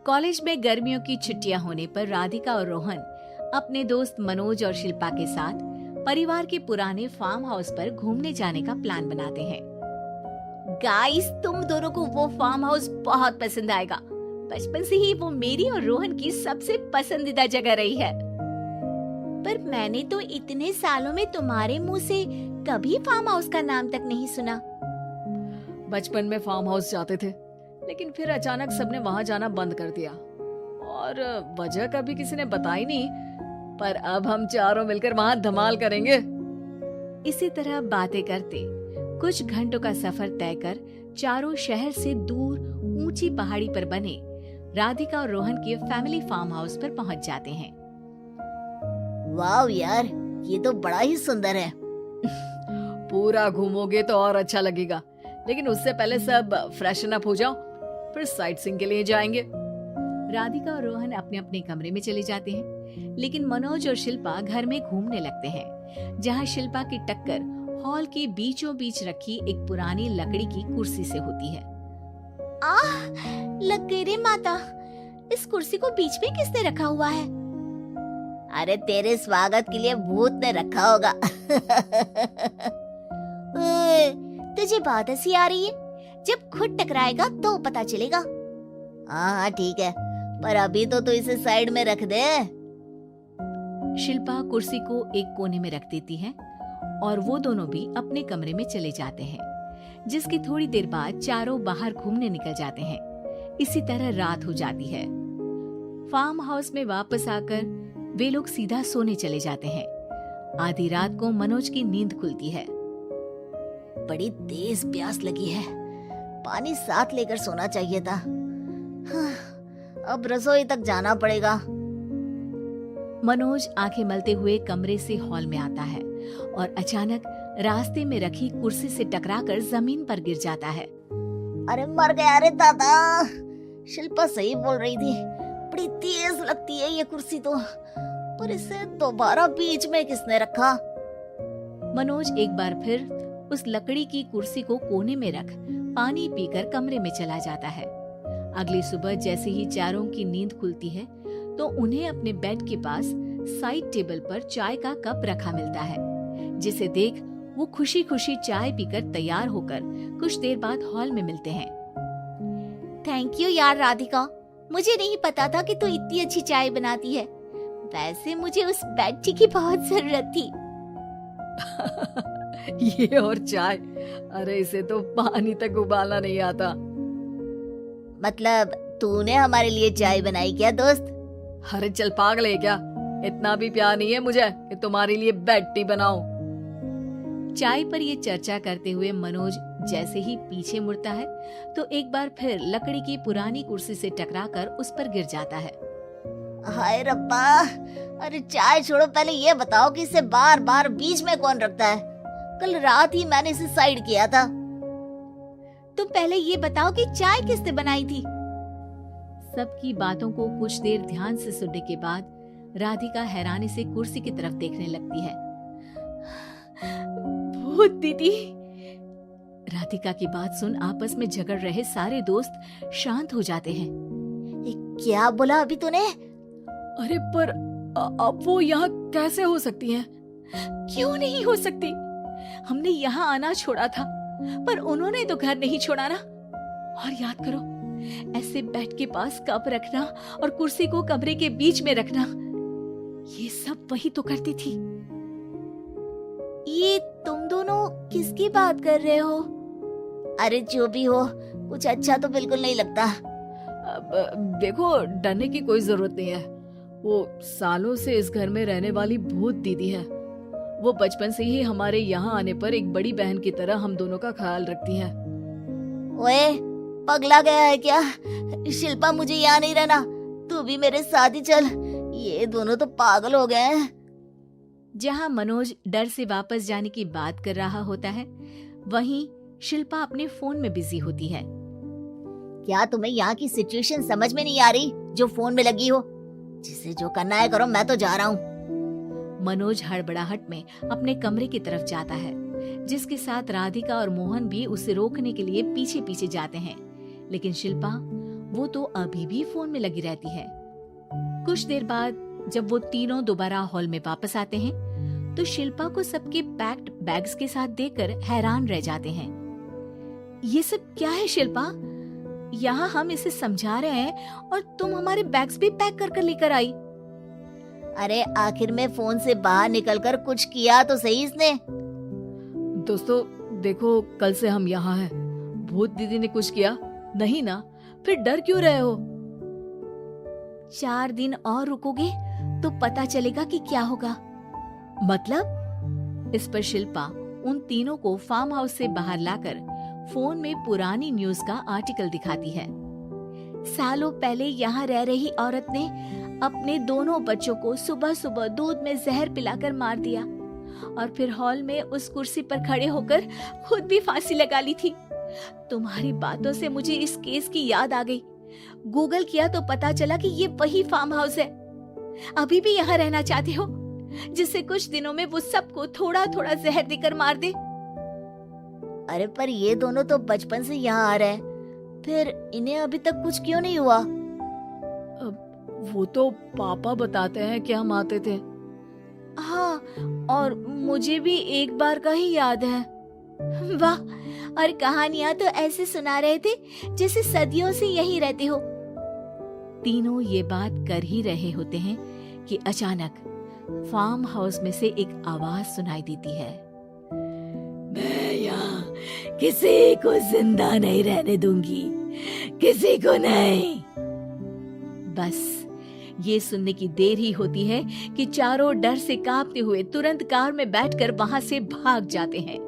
College में गर्मियों की छुट्टियां होने पर राधिका और रोहन अपने दोस्त मनोज और शिल्पा के साथ परिवार के पुराने फार्म हाउस पर घूमने जाने का प्लान बनाते हैं। गाइस, तुम दोनों को वो फार्म हाउस बहुत पसंद आएगा। बचपन से ही वो मेरी और रोहन की सबसे पसंदीदा जगह रही है। पर मैंने तो इतने सालों में तुम्हारे मुंह से कभी फार्म हाउस का नाम तक नहीं सुना। बचपन में फार्म हाउस जाते थे, लेकिन फिर अचानक सबने वहां जाना बंद कर दिया और वजह कभी किसी ने बताई नहीं। पर अब हम चारों मिलकर वहां धमाल करेंगे। इसी तरह बातें करते कुछ घंटों का सफर तय कर चारों शहर से दूर ऊंची पहाड़ी पर बने राधिका और रोहन के फैमिली फार्म हाउस पर पहुंच जाते हैं। वाव यार, ये तो बड़ा ही सुंदर है। पूरा घूमोगे तो और अच्छा लगेगा, लेकिन उससे पहले सब फ्रेशन अप हो जाओ, फिर साइट सीइंग के लिए जाएंगे। राधिका और रोहन अपने अपने कमरे में चले जाते हैं, लेकिन मनोज और शिल्पा घर में घूमने लगते हैं, जहां शिल्पा की टक्कर हॉल के बीचों बीच रखी एक पुरानी लकड़ी की कुर्सी से होती है। आह, लग गई रे माता, इस कुर्सी को बीच में किसने रखा हुआ है? अरे तेरे स्वागत के लिए भूत ने रखा होगा। तुझे बात हंसी आ रही है? जब खुद टकराएगा तो पता चलेगा। हाँ ठीक है, पर अभी तो तू इसे साइड में रख दे। शिल्पा कुर्सी को एक कोने में रख देती है और वो दोनों भी अपने कमरे में चले जाते हैं, जिसकी थोड़ी देर बाद चारों बाहर घूमने निकल जाते हैं। इसी तरह रात हो जाती है। फार्म हाउस में वापस आकर वे लोग सीधा सोने चले जाते हैं। आधी रात को मनोज की नींद खुलती है। बड़ी तेज प्यास लगी है, पानी साथ लेकर सोना चाहिए था। हाँ, अब रसोई तक जाना पड़ेगा। मनोज आंखें मलते हुए कमरे से हॉल में आता है और अचानक रास्ते में रखी कुर्सी से टकराकर जमीन पर गिर जाता है। अरे मर गया रे दादा, शिल्पा सही बोल रही थी, बड़ी तेज लगती है ये कुर्सी तो। पर इसे दोबारा बीच में किसने रखा? मनोज एक बार फिर उस लकड़ी की कुर्सी को कोने में रख पानी पीकर कमरे में चला जाता है। अगली सुबह जैसे ही चारों की नींद खुलती है तो उन्हें अपने बेड के पास साइड टेबल पर चाय का कप रखा मिलता है, जिसे देख वो खुशी खुशी चाय पीकर तैयार होकर कुछ देर बाद हॉल में मिलते हैं। थैंक यू यार राधिका, मुझे नहीं पता था कि तू इतनी अच्छी चाय बनाती है। वैसे मुझे उस बेड टी की बहुत जरूरत थी। ये और चाय, अरे इसे तो पानी तक उबालना नहीं आता। मतलब तूने हमारे लिए चाय बनाई क्या दोस्त? अरे चल पागल है क्या, इतना भी प्यार नहीं है मुझे कि तुम्हारे लिए बेड टी बनाऊं। चाय पर ये चर्चा करते हुए मनोज जैसे ही पीछे मुड़ता है तो एक बार फिर लकड़ी की पुरानी कुर्सी से टकराकर उस पर गिर जाता है। हाय रब्बा, अरे चाय छोड़ो, पहले ये बताओ कि इसे बार बार बीच में कौन रखता है? कल रात ही मैंने इसे साइड किया था। तुम पहले ये बताओ कि चाय किसने बनाई थी? सबकी बातों को कुछ देर ध्यान से सुनने के बाद राधिका हैरानी से कुर्सी की तरफ देखने लगती है। भूत दीदी। राधिका की बात सुन आपस में झगड़ रहे सारे दोस्त शांत हो जाते हैं। क्या बोला अभी तूने? अरे पर अब वो यहाँ कैसे हो सकती हैं? क्यों नहीं हो सकती? हमने यहाँ आना छोड़ा था, पर उन्होंने तो घर नहीं छोड़ा ना। और याद करो, ऐसे बेड के पास कप रखना और कुर्सी को कमरे के बीच में रखना, ये सब वही तो करती थी। ये तुम दोनों किसकी बात कर रहे हो? अरे जो भी हो, कुछ अच्छा तो बिल्कुल नहीं लगता। अब देखो, डरने की कोई जरूरत नहीं है। वो सालों से इस घर में रहने वाली भूत दीदी है। वो बचपन से ही हमारे यहाँ आने पर एक बड़ी बहन की तरह हम दोनों का ख्याल रखती है। ओए, पगला गया है क्या? शिल्पा, मुझे यहाँ नहीं रहना, तू भी मेरे साथ ही चल। ये दोनों तो पागल हो गए हैं। जहाँ मनोज डर से वापस जाने की बात कर रहा होता है, वहीं शिल्पा अपने फोन में बिजी होती है। क्या तुम्हें यहाँ की सिचुएशन समझ में नहीं आ रही जो फोन में लगी हो? जिसे जो करना है करो, मैं तो जा रहा हूँ। मनोज हड़बड़ाहट में अपने कमरे की तरफ जाता है, जिसके साथ राधिका और मोहन भी उसे रोकने के लिए पीछे पीछे जाते हैं, लेकिन शिल्पा वो तो अभी भी फोन में लगी रहती है। कुछ देर बाद जब वो तीनों दोबारा हॉल में वापस आते हैं तो शिल्पा को सबके पैक्ड बैग्स के साथ देखकर हैरान रह जाते हैं। ये सब क्या है शिल्पा? यहाँ हम इसे समझा रहे हैं और तुम हमारे बैग्स भी पैक कर कर लेकर आई। अरे आखिर में फोन से बाहर निकलकर कुछ किया तो सही इसने। दोस्तों देखो, कल से हम यहाँ हैं। भूत दीदी ने कुछ किया नहीं ना? फिर डर क्यों रहे हो? 4 दिन और रुकोगे तो पता चलेगा कि क्या होगा। मतलब? इस पर शिल्पा उन तीनों को फार्म हाउस से बाहर लाकर फोन में पुरानी न्यूज का आर्टिकल दिखाती है। सालों पहले यहाँ रह रही औरत ने अपने दोनों बच्चों को सुबह सुबह दूध में जहर पिलाकर मार दिया और फिर हॉल में उस कुर्सी पर खड़े होकर खुद भी फांसी लगा ली थी। तुम्हारी बातों से मुझे इस केस की याद आ गई। गूगल किया तो पता चला कि ये वही फार्म हाउस है। अभी भी यहाँ रहना चाहते हो, जिससे कुछ दिनों में वो सबको थोड़ा थोड़ा जहर देकर मार दे? अरे पर ये दोनों तो बचपन से यहाँ आ रहे हैं, फिर इन्हें अभी तक कुछ क्यों नहीं हुआ? वो तो पापा बताते हैं कि हम आते थे। हाँ, और मुझे भी एक बार का ही याद है। वाह, और कहानियां तो ऐसे सुना रहे थे जैसे सदियों से यहीं रहते हो। तीनों ये बात कर ही रहे होते हैं कि अचानक फार्म हाउस में से एक आवाज सुनाई देती है। मैं यहाँ किसी को जिंदा नहीं रहने दूंगी, किसी को नहीं। बस ये सुनने की देर ही होती है कि चारों डर से कांपते हुए तुरंत कार में बैठकर वहां से भाग जाते हैं।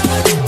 है।